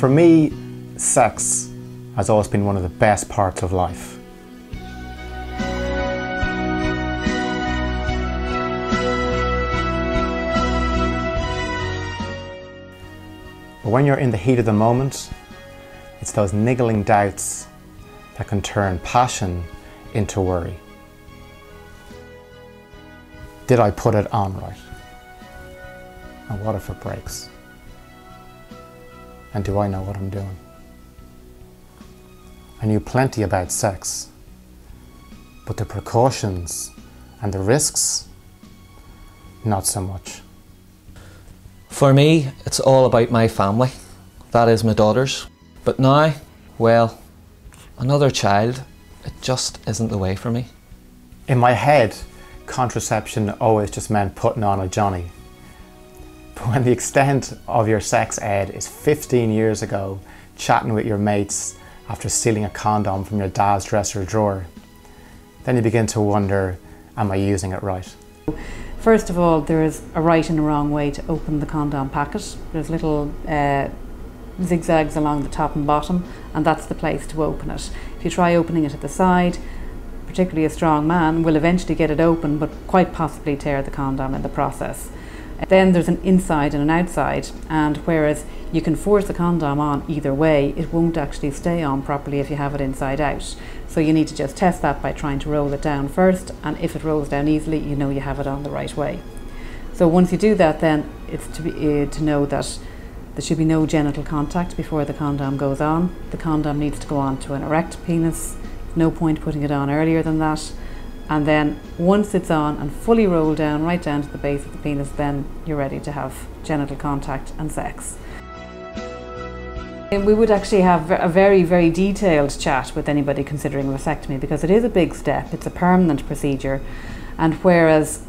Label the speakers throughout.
Speaker 1: For me, sex has always been one of the best parts of life. But when you're in the heat of the moment, it's those niggling doubts that can turn passion into worry. Did I put it on right? And what if it breaks? And do I know what I'm doing? I knew plenty about sex, but the precautions and the risks, not so much.
Speaker 2: For me, it's all about my family. That is my daughters. But now, well, another child, it just isn't the way for me.
Speaker 1: In my head, contraception always just meant putting on a Johnny. But when the extent of your sex ed is 15 years ago, chatting with your mates after stealing a condom from your dad's dresser drawer, then you begin to wonder, am I using it right?
Speaker 3: First of all, there is a right and a wrong way to open the condom packet. There's little zigzags along the top and bottom, and that's the place to open it. If you try opening it at the side, particularly a strong man will eventually get it open, but quite possibly tear the condom in the process. Then there's an inside and an outside, and whereas you can force the condom on either way, it won't actually stay on properly if you have it inside out. So you need to just test that by trying to roll it down first, and if it rolls down easily, you know you have it on the right way. So once you do that, then it's to know that there should be no genital contact before the condom goes on. The condom needs to go on to an erect penis. No point putting it on earlier than that. And then once it's on and fully rolled down, right down to the base of the penis, then you're ready to have genital contact and sex. And we would actually have a very, very detailed chat with anybody considering vasectomy, because it is a big step, it's a permanent procedure, and whereas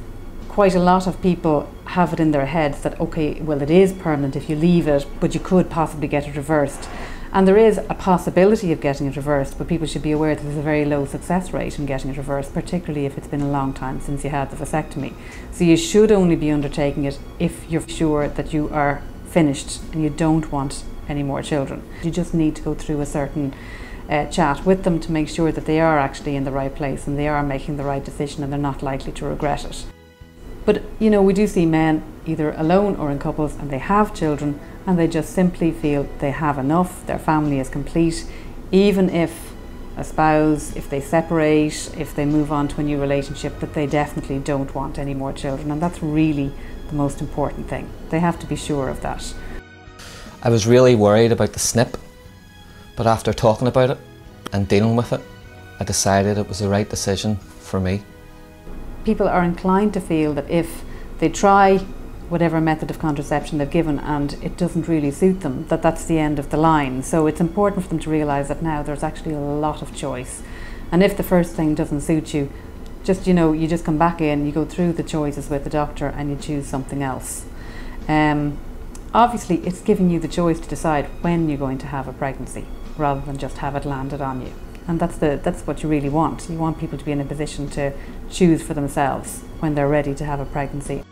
Speaker 3: quite a lot of people have it in their heads that, okay, well, it is permanent if you leave it, but you could possibly get it reversed. And there is a possibility of getting it reversed, but people should be aware that there's a very low success rate in getting it reversed, particularly if it's been a long time since you had the vasectomy. So you should only be undertaking it if you're sure that you are finished and you don't want any more children. You just need to go through a certain chat with them to make sure that they are actually in the right place and they are making the right decision and they're not likely to regret it. But you know, we do see men either alone or in couples, and they have children and they just simply feel they have enough, their family is complete, even if a spouse, if they separate, if they move on to a new relationship, that they definitely don't want any more children, and that's really the most important thing. They have to be sure of that.
Speaker 2: I was really worried about the snip, but after talking about it and dealing with it, I decided it was the right decision for me.
Speaker 3: People are inclined to feel that if they try whatever method of contraception they've given and it doesn't really suit them, that that's the end of the line. So it's important for them to realise that now there's actually a lot of choice. And if the first thing doesn't suit you, just, you know, you just come back in, you go through the choices with the doctor and you choose something else. Obviously, it's giving you the choice to decide when you're going to have a pregnancy, rather than just have it landed on you. And that's what you really want. You want people to be in a position to choose for themselves when they're ready to have a pregnancy.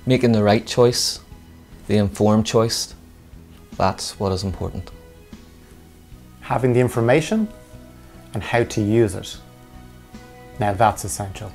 Speaker 2: Making the right choice, the informed choice, that's what is important.
Speaker 1: Having the information and how to use it. Now that's essential.